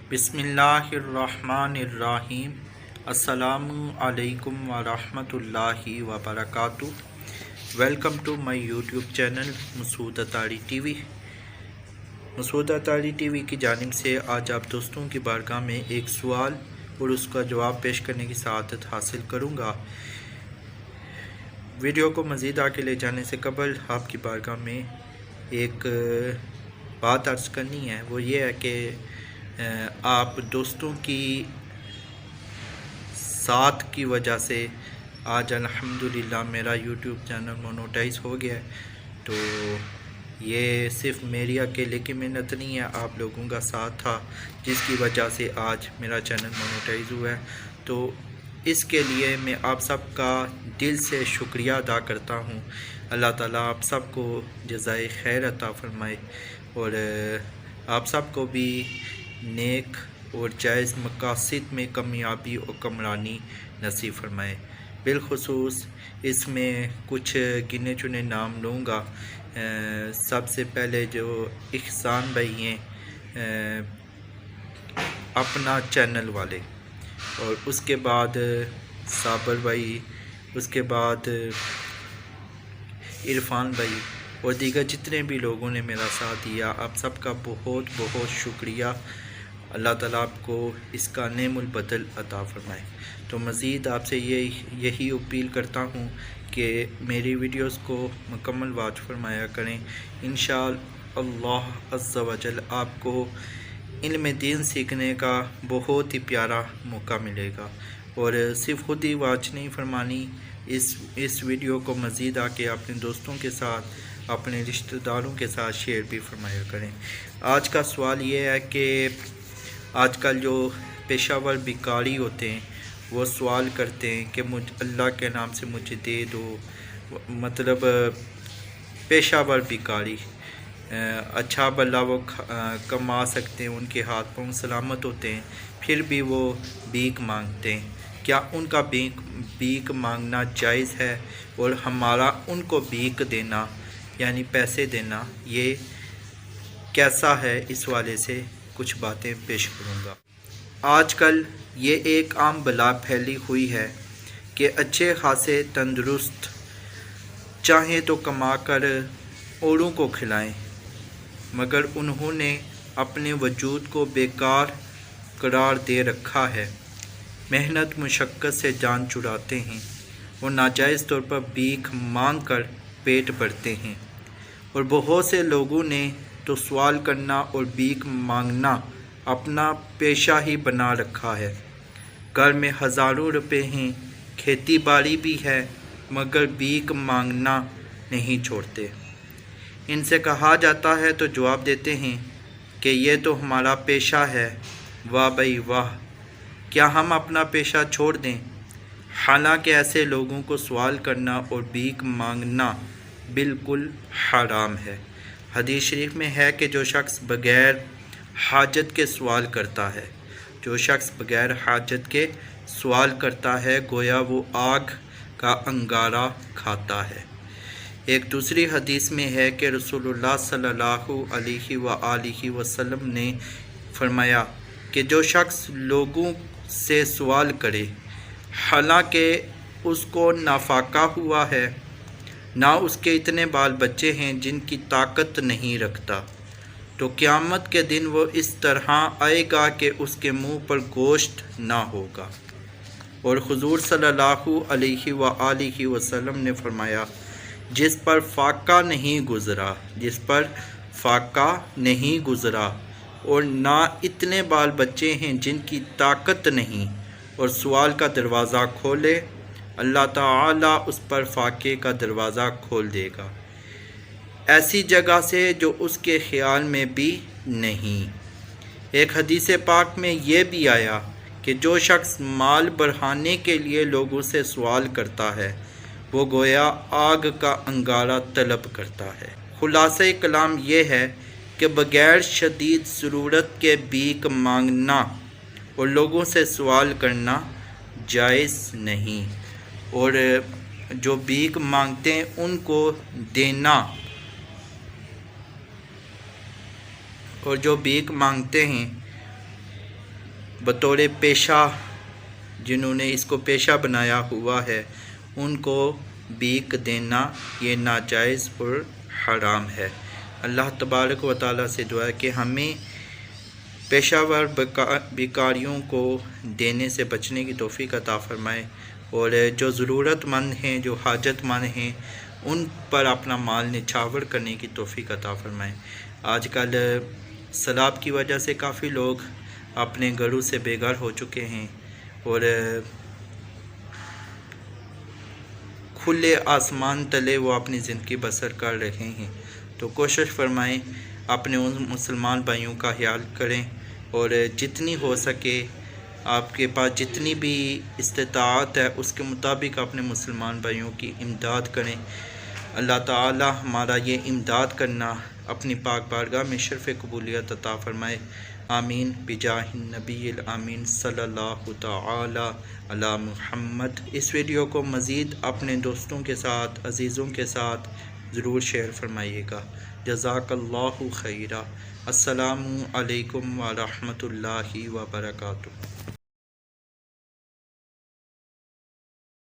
بسم اللہ الرحمن الرحیم۔ السلام علیکم ورحمۃ اللہ وبرکاتہ۔ Welcome to my YouTube channel Masood Attari T V. Masood Attari T V کی جانب سے آج آپ دوستوں کی بارگاہ میں ایک سوال اور اس کا جواب پیش کرنے کی سعادت حاصل کروں گا۔ ویڈیو کو مزید آگے لے جانے سے قبل آپ کی بارگاہ میں ایک بات عرض کرنی ہے، وہ یہ ہے کہ آپ دوستوں کی ساتھ کی وجہ سے آج الحمدللہ میرا یوٹیوب چینل مونوٹائز ہو گیا ہے۔ تو یہ صرف میری اکیلے کی محنت نہیں ہے، آپ لوگوں کا ساتھ تھا جس کی وجہ سے آج میرا چینل مونوٹائز ہوا ہے۔ تو اس کے لیے میں آپ سب کا دل سے شکریہ ادا کرتا ہوں۔ اللہ تعالیٰ آپ سب کو جزائے خیر عطا فرمائے اور آپ سب کو بھی نیک اور جائز مقاصد میں کامیابی اور کامرانی نصیب فرمائے۔ بالخصوص اس میں کچھ گنے چنے نام لوں گا۔ سب سے پہلے جو احسان بھائی ہیں اپنا چینل والے، اور اس کے بعد صابر بھائی، اس کے بعد عرفان بھائی اور دیگر جتنے بھی لوگوں نے میرا ساتھ دیا، آپ سب کا بہت بہت شکریہ۔ اللہ تعالیٰ آپ کو اس کا نعم البدل عطا فرمائے۔ تو مزید آپ سے یہی اپیل کرتا ہوں کہ میری ویڈیوز کو مکمل واچ فرمایا کریں۔ انشاءاللہ عز و جل آپ کو علم دین سیکھنے کا بہت ہی پیارا موقع ملے گا، اور صرف خود ہی واچ نہیں فرمانی، اس ویڈیو کو مزید آ کے اپنے دوستوں کے ساتھ، اپنے رشتہ داروں کے ساتھ شیئر بھی فرمایا کریں۔ آج کا سوال یہ ہے کہ آج کل جو پیشہ ور بھکاری ہوتے ہیں وہ سوال کرتے ہیں کہ اللہ کے نام سے مجھے دے دو، مطلب پیشہ ور بھکاری، اچھا بھلا وہ کما سکتے ہیں، ان کے ہاتھ پاؤں سلامت ہوتے ہیں، پھر بھی وہ بھیک مانگتے ہیں۔ کیا ان کا بھیک مانگنا جائز ہے؟ اور ہمارا ان کو بھیک دینا یعنی پیسے دینا یہ کیسا ہے؟ اس والے سے کچھ باتیں پیش کروں گا۔ آج کل یہ ایک عام بلا پھیلی ہوئی ہے کہ اچھے خاصے تندرست چاہیں تو کما کر اوروں کو کھلائیں، مگر انہوں نے اپنے وجود کو بیکار قرار دے رکھا ہے، محنت مشقت سے جان چھڑاتے ہیں اور ناجائز طور پر بھیک مانگ کر پیٹ بھرتے ہیں۔ اور بہت سے لوگوں نے تو سوال کرنا اور بھیک مانگنا اپنا پیشہ ہی بنا رکھا ہے۔ گھر میں ہزاروں روپے ہیں، کھیتی باڑی بھی ہے، مگر بھیک مانگنا نہیں چھوڑتے۔ ان سے کہا جاتا ہے تو جواب دیتے ہیں کہ یہ تو ہمارا پیشہ ہے۔ واہ بھائی واہ، کیا ہم اپنا پیشہ چھوڑ دیں؟ حالانکہ ایسے لوگوں کو سوال کرنا اور بھیک مانگنا بالکل حرام ہے۔ حدیث شریف میں ہے کہ جو شخص بغیر حاجت کے سوال کرتا ہے، جو شخص بغیر حاجت کے سوال کرتا ہے گویا وہ آگ کا انگارہ کھاتا ہے۔ ایک دوسری حدیث میں ہے کہ رسول اللہ صلی اللہ علیہ وآلہ وسلم نے فرمایا کہ جو شخص لوگوں سے سوال کرے حالانکہ اس کو نافاقہ ہوا ہے، نہ اس کے اتنے بال بچے ہیں جن کی طاقت نہیں رکھتا، تو قیامت کے دن وہ اس طرح آئے گا کہ اس کے منہ پر گوشت نہ ہوگا۔ اور حضور صلی اللہ علیہ وآلہ وسلم نے فرمایا جس پر فاقہ نہیں گزرا اور نہ اتنے بال بچے ہیں جن کی طاقت نہیں، اور سوال کا دروازہ کھولے، اللہ تعالیٰ اس پر فاقے کا دروازہ کھول دے گا، ایسی جگہ سے جو اس کے خیال میں بھی نہیں۔ ایک حدیث پاک میں یہ بھی آیا کہ جو شخص مال بڑھانے کے لیے لوگوں سے سوال کرتا ہے وہ گویا آگ کا انگارہ طلب کرتا ہے۔ خلاصہ کلام یہ ہے کہ بغیر شدید ضرورت کے بھیک مانگنا اور لوگوں سے سوال کرنا جائز نہیں، اور جو بھیک مانگتے ہیں ان کو دینا، اور جو بھیک مانگتے ہیں بطور پیشہ جنہوں نے اس کو پیشہ بنایا ہوا ہے ان کو بھیک دینا یہ ناجائز اور حرام ہے۔ اللہ تبارک و تعالیٰ سے دعا ہے کہ ہمیں پیشہ ور بیکاریوں کو دینے سے بچنے کی توفیق عطا فرمائے، اور جو ضرورت مند ہیں، جو حاجت مند ہیں، ان پر اپنا مال نچھاور کرنے کی توفیق عطا فرمائے۔ آج کل سیلاب کی وجہ سے کافی لوگ اپنے گھروں سے بے گھر ہو چکے ہیں اور کھلے آسمان تلے وہ اپنی زندگی بسر کر رہے ہیں، تو کوشش فرمائیں اپنے ان مسلمان بھائیوں کا خیال کریں، اور جتنی ہو سکے آپ کے پاس جتنی بھی استطاعت ہے اس کے مطابق اپنے مسلمان بھائیوں کی امداد کریں۔ اللہ تعالی ہمارا یہ امداد کرنا اپنی پاک بارگاہ میں شرف قبولیت عطا فرمائے۔ آمین بجاہ النبی الامین صلی اللہ تعالی علی محمد۔ اس ویڈیو کو مزید اپنے دوستوں کے ساتھ، عزیزوں کے ساتھ ضرور شیئر فرمائیے گا۔ جزاک اللہ خیرہ۔ السلام علیکم ورحمۃ اللہ وبرکاتہ۔